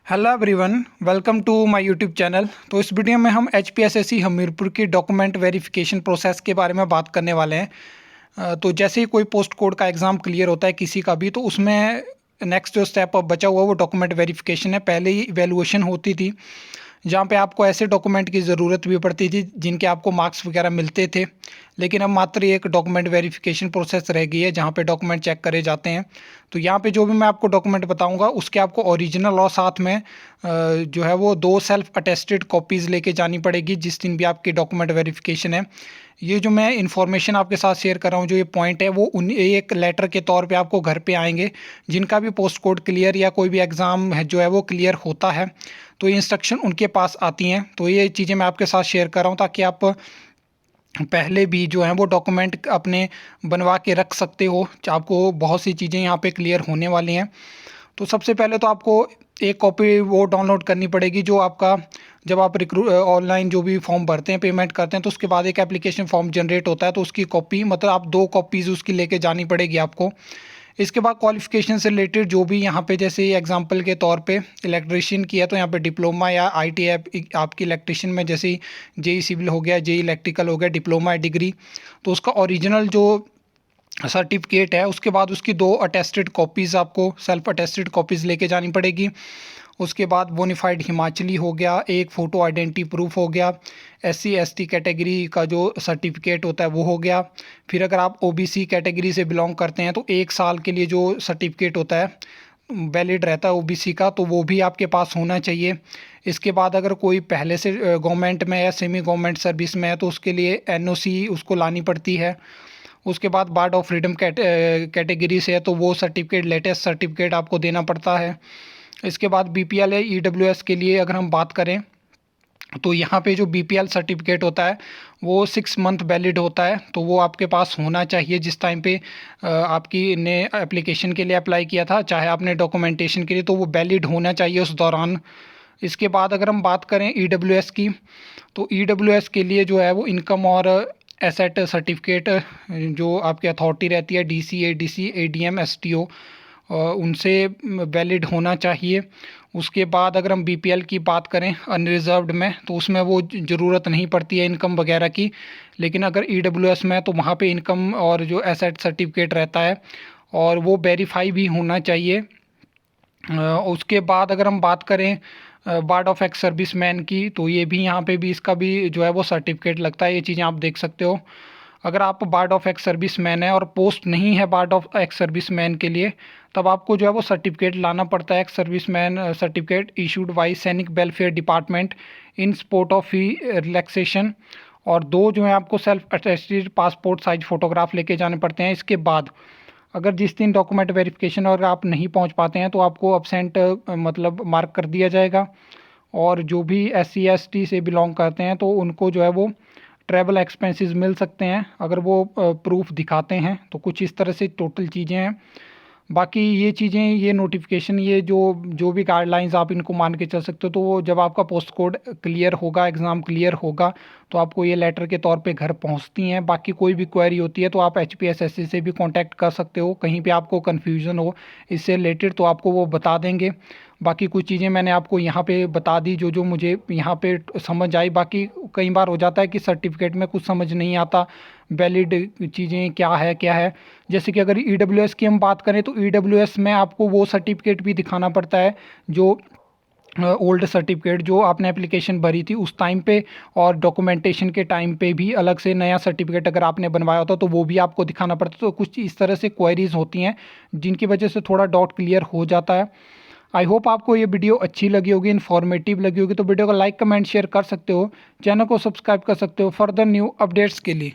Hello everyone, welcome to my YouTube channel. तो इस video में हम HPSSC हमीरपुर की डॉक्यूमेंट वेरिफिकेशन प्रोसेस के बारे में बात करने वाले हैं। तो जैसे ही कोई पोस्ट कोड का एग्ज़ाम क्लियर होता है किसी का भी, तो उसमें नेक्स्ट जो स्टेप अब बचा हुआ वो डॉक्यूमेंट वेरिफिकेशन है। पहले ही इवेलुएशन होती थी जहाँ पे आपको ऐसे डॉक्यूमेंट की ज़रूरत भी पड़ती थी जिनके आपको मार्क्स वगैरह मिलते थे, लेकिन अब मात्र एक डॉक्यूमेंट वेरिफिकेशन प्रोसेस रह गई है जहाँ पे डॉक्यूमेंट चेक करे जाते हैं। तो यहाँ पे जो भी मैं आपको डॉक्यूमेंट बताऊंगा उसके आपको ओरिजिनल और साथ में जो है वो 2 सेल्फ अटेस्टेड कॉपीज़ लेके जानी पड़ेगी जिस दिन भी आपकी डॉक्यूमेंट वेरिफिकेशन है। ये जो मैं इन्फॉर्मेशन आपके साथ शेयर कर रहा हूँ, जो ये पॉइंट है वो एक लेटर के तौर पे आपको घर पे आएंगे। जिनका भी पोस्ट कोड क्लियर या कोई भी एग्ज़ाम है जो है वो क्लियर होता है तो ये इंस्ट्रक्शन उनके पास आती हैं। तो ये चीज़ें मैं आपके साथ शेयर कर रहा हूँ ताकि आप पहले भी जो है वो डॉक्यूमेंट अपने बनवा के रख सकते हो। आपको बहुत सी चीज़ें यहाँ पे क्लियर होने वाली हैं। तो सबसे पहले तो आपको एक कॉपी वो डाउनलोड करनी पड़ेगी जो आपका, जब आप ऑनलाइन जो भी फॉर्म भरते हैं, पेमेंट करते हैं, तो उसके बाद एक एप्लीकेशन फॉर्म जनरेट होता है। तो उसकी कॉपी, मतलब आप 2 कॉपीज़ उसकी लेके जानी पड़ेगी आपको। इसके बाद क्वालिफ़िकेशन से रिलेटेड जो भी यहाँ पे, जैसे एग्जांपल के तौर पे इलेक्ट्रिशियन की है तो यहाँ पे डिप्लोमा या ITI आपकी इलेक्ट्रिशियन में, जैसे JEE सिविल हो गया, JEE इलेक्ट्रिकल हो गया, डिप्लोमा या डिग्री, तो उसका ओरिजिनल जो सर्टिफिकेट है, उसके बाद उसकी 2 अटेस्टेड कॉपीज़ आपको सेल्फ अटेस्टेड कॉपीज़ लेके जानी पड़ेगी। उसके बाद बोनीफाइड हिमाचली हो गया, एक फ़ोटो आइडेंटिटी प्रूफ हो गया, SC ST कैटेगरी का जो सर्टिफिकेट होता है वो हो गया। फिर अगर आप OBC कैटेगरी से बिलोंग करते हैं तो 1 साल के लिए जो सर्टिफिकेट होता है वैलिड रहता है OBC का, तो वो भी आपके पास होना चाहिए। इसके बाद अगर कोई पहले से गवर्नमेंट में या सेमी गवर्नमेंट सर्विस में है तो उसके लिए NOC उसको लानी पड़ती है। उसके बाद बार्ड ऑफ फ्रीडम कैटेगरी से है तो वो सर्टिफिकेट, लेटेस्ट सर्टिफिकेट आपको देना पड़ता है। इसके बाद BPL या EWS के लिए अगर हम बात करें तो यहाँ पे जो BPL सर्टिफिकेट होता है वो 6 मंथ वैलिड होता है, तो वो आपके पास होना चाहिए जिस टाइम पे आपकी ने एप्लीकेशन के लिए अप्लाई किया था, चाहे आपने डॉक्यूमेंटेशन के लिए, तो वो वैलिड होना चाहिए उस दौरान। इसके बाद अगर हम बात करें EWS की, तो EWS के लिए जो है वो इनकम और एसेट सर्टिफिकेट जो आपकी अथॉरिटी रहती है DC ADC ADM STO उनसे वैलिड होना चाहिए। उसके बाद अगर हम BPL की बात करें अनरिजर्व्ड में, तो उसमें वो ज़रूरत नहीं पड़ती है इनकम वगैरह की, लेकिन अगर EWS में तो वहाँ पे इनकम और जो एसेट सर्टिफिकेट रहता है और वो वेरीफाई भी होना चाहिए। उसके बाद अगर हम बात करें ward of ex service man की, तो ये भी यहाँ पे भी इसका भी जो है वो सर्टिफिकेट लगता है। ये चीज़ें आप देख सकते हो। अगर आप ward of ex service man है और पोस्ट नहीं है ward of ex service man के लिए, तब आपको जो है वो सर्टिफिकेट लाना पड़ता है। Ex service man certificate issued by Sainik welfare department in support of fee relaxation, और 2 जो है आपको self attested passport size photograph लेके जाने पड़ते हैं। इसके बाद अगर जिस दिन डॉक्यूमेंट वेरिफिकेशन और आप नहीं पहुंच पाते हैं तो आपको अब्सेंट मतलब मार्क कर दिया जाएगा। और जो भी SC ST से बिलोंग करते हैं तो उनको जो है वो ट्रैवल एक्सपेंसेस मिल सकते हैं अगर वो प्रूफ दिखाते हैं। तो कुछ इस तरह से टोटल चीज़ें हैं। बाकी ये चीज़ें, ये नोटिफिकेशन, ये जो भी गाइडलाइंस आप इनको मान के चल सकते हो। तो वो जब आपका पोस्ट कोड क्लियर होगा, एग्ज़ाम क्लियर होगा, तो आपको ये लेटर के तौर पे घर पहुंचती हैं। बाकी कोई भी क्वेरी होती है तो आप HPSSC से भी कांटेक्ट कर सकते हो। कहीं पे आपको कन्फ्यूज़न हो इससे रिलेटेड तो आपको वो बता देंगे। बाकी कुछ चीज़ें मैंने आपको यहाँ पे बता दी जो मुझे यहाँ पे समझ आई। बाकी कई बार हो जाता है कि सर्टिफिकेट में कुछ समझ नहीं आता, वैलिड चीज़ें क्या है। जैसे कि अगर EWS की हम बात करें तो EWS में आपको वो सर्टिफिकेट भी दिखाना पड़ता है जो ओल्ड सर्टिफिकेट जो आपने एप्लीकेशन भरी थी उस टाइम पे, और डॉक्यूमेंटेशन के टाइम पे भी अलग से नया सर्टिफिकेट अगर आपने बनवाया होता तो वो भी आपको दिखाना पड़ता। तो कुछ इस तरह से क्वेरीज होती हैं जिनकी वजह से थोड़ा डाउट क्लियर हो जाता है। आई होप आपको ये वीडियो अच्छी लगी होगी, इन्फॉर्मेटिव लगी होगी। तो वीडियो को लाइक कमेंट शेयर कर सकते हो, चैनल को सब्सक्राइब कर सकते हो फर्दर न्यू अपडेट्स के लिए।